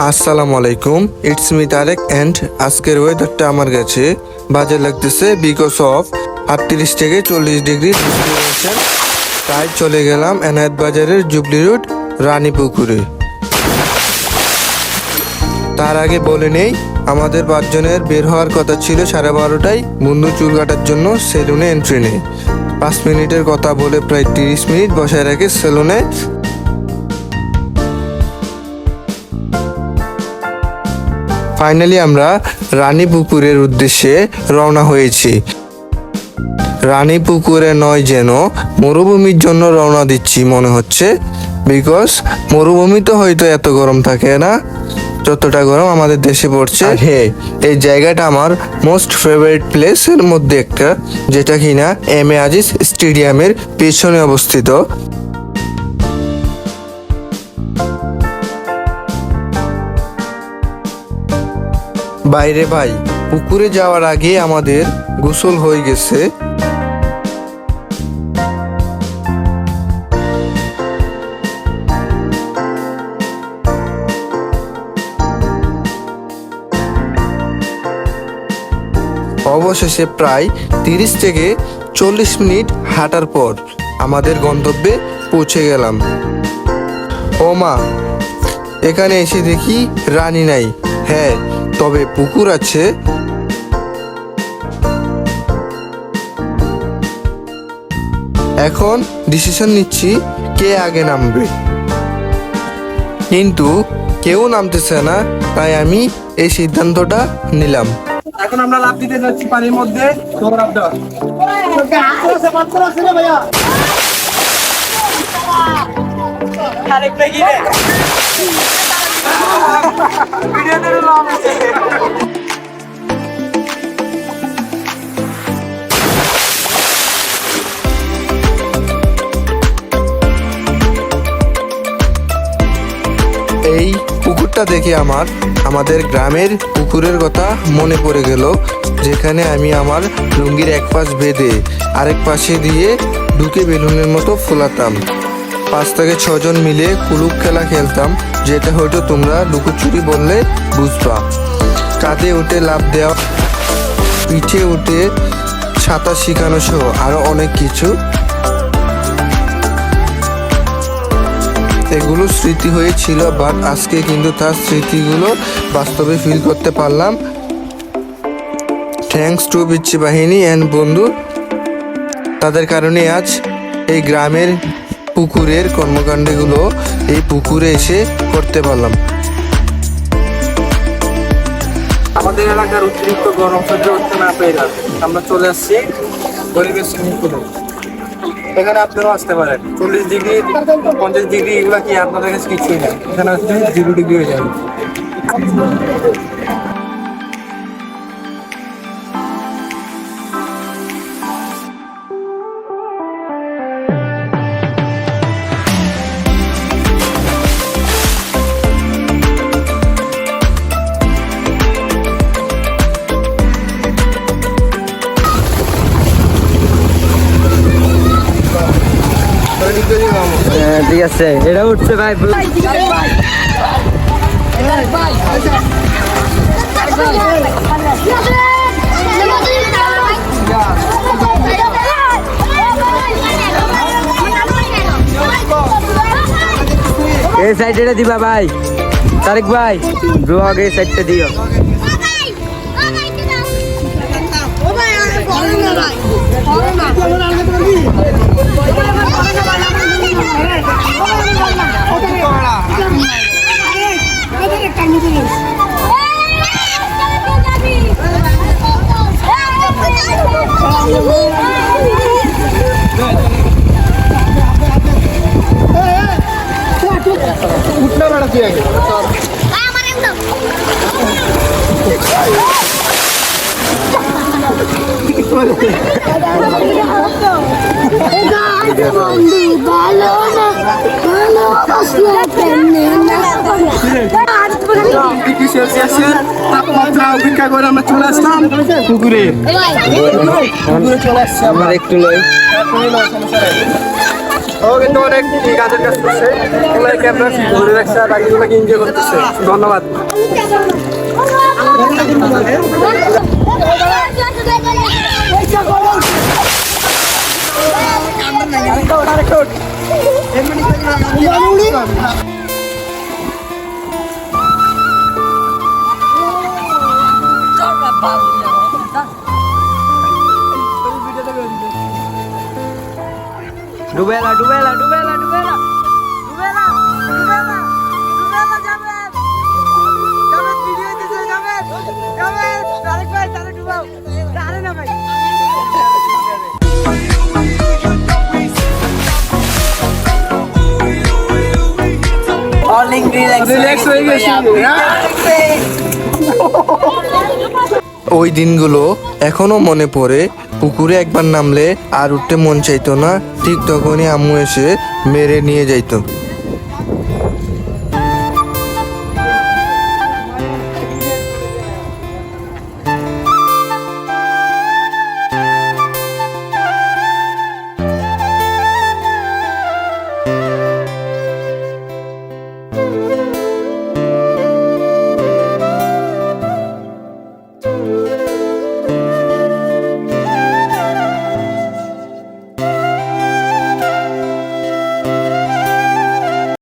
আসসালামু আলাইকুম, it's me Tarique and আজকের ওয়েদারটা আমার কাছে বাজে লাগতেছে বিকজ অফ 38 থেকে 40 ডিগ্রি টেম্পারেচার। তাই চলে গেলাম এনায়েত বাজারের জুবলি রোড রানীপুকুরে। তার আগে বলে নেই, আমাদের 5 জনের বের হওয়ার কথা ছিল 12:30টায় বন্ধু চুল কাটার জন্য সেলুনে এন্ট্রি নেই। 5 মিনিটের কথা বলে প্রায় 30 মিনিট বসায় রাখে সেলুনে। ফাইনালি আমরা রানীপুকুরের উদ্দেশ্যে রওনা হয়েছি। রানীপুকুরে নয়, যেন মরুভূমির জন্য রওনা দিচ্ছি মনে হচ্ছে, বিকজ মরুভূমি তো হয়তো এত গরম থাকে না যতটা গরম আমাদের দেশে পড়ছে। হ্যাঁ, এই জায়গাটা আমার মোস্ট ফেভারিট প্লেসের মধ্যে একটা, যেটা কিনা এম এ আজিজ স্টেডিয়ামের পেছনে অবস্থিত। বাইরে ভাই, পুকুরে যাওয়ার আগে আমাদের গোসল হয়ে গেছে। অবশেষে প্রায় 30 থেকে 40 মিনিট হাঁটার পর আমাদের গন্তব্যে পৌঁছে গেলাম। ও মা, এখানে এসে দেখি রানী নাই। হ্যাঁ, তবে পুকুর আছে। এখন ডিসিশন নিচ্ছি কে আগে নামবে, কিন্তু কেউ নামতেছে না, তাই আমি এই সিদ্ধান্তটা নিলাম। এখন আমরা লাফ দিতে যাচ্ছি পানির মধ্যে। দৌড়াব দাও। আরেকটা কি রে? ভিডিওতে লাভ আছে। এই পুকুরটা দেখে আমাদের গ্রামের পুকুরের কথা মনে পড়ে গেল, যেখানে আমি আমার লুঙ্গির এক পাশ বেঁধে আরেক পাশে দিয়ে ঢুকে বেলুনের মতো ফুলাতাম। 5 থেকে 6 জন মিলে কুলুপ খেলা খেলতাম, যেটা হয়তো তোমরা লুকোচুরি বললে বুঝবা। কাঁধে উঠে লাফ দেওয়া, পিঠে উঠে সাঁতার শেখানো সহ আরো অনেক কিছু। এগুলো স্মৃতি হয়েছিল, বাট আজকে কিন্তু তার স্মৃতিগুলো বাস্তবে ফিল করতে পারলাম। থ্যাঙ্কস টু বিচ্ছি বাহিনী অ্যান্ড বন্ধু, তাদের কারণে আজ এই গ্রামের পুকুরের কর্মকাণ্ডগুলো এই পুকুরে এসে করতে পারলাম। আমাদের এলাকার অতিরিক্ত গরম সহ্য করতে না পেরে আমরা চলে আসছি পরিবেশ সুইমিং পুলে। এখানে আপনারাও আসতে পারেন। 40 ডিগ্রি 50 ডিগ্রি এগুলো কি আপনাদের কাছে কিছুই না, এখানে আসলে 0 ডিগ্রি হয়ে যাবে। ঠিক আছে, এটা উঠছে ভাই। এই সাইডে দিবা ভাই, তারেক ভাই ব্লগ এই সাইডটা দিও। উঠনা বেড়া দিয়ে আগে তাপমাত্রা অপেক্ষা করে আমরা চলে আসলাম পুকুরে। চলে আসছি আমার একটু লই। ও কিন্তু অনেক কাজের কাজ করছে, ওগুলো ক্যামেরা ধরে রাখছে আর বাকিগুলোকে এনজয় করতেছে। ধন্যবাদ। ডুবেলা ডুবেলা ডুবেলা ডুবেলা ডুবেলা ডুবেলা ডুবেলা যাবে যাবে ভিডিও দিতে যাবে যাবে আরেক ভাই তারে ডুবাও আরে না ভাই অলিং রিল্যাক্স হয়ে গেছি। ওই দিনগুলো এখনো মনে পড়ে। পুকুরে একবার নামলে আর উঠতে মন চাইতো না, ঠিক তখনই আম্মু এসে মেরে নিয়ে যাইতো।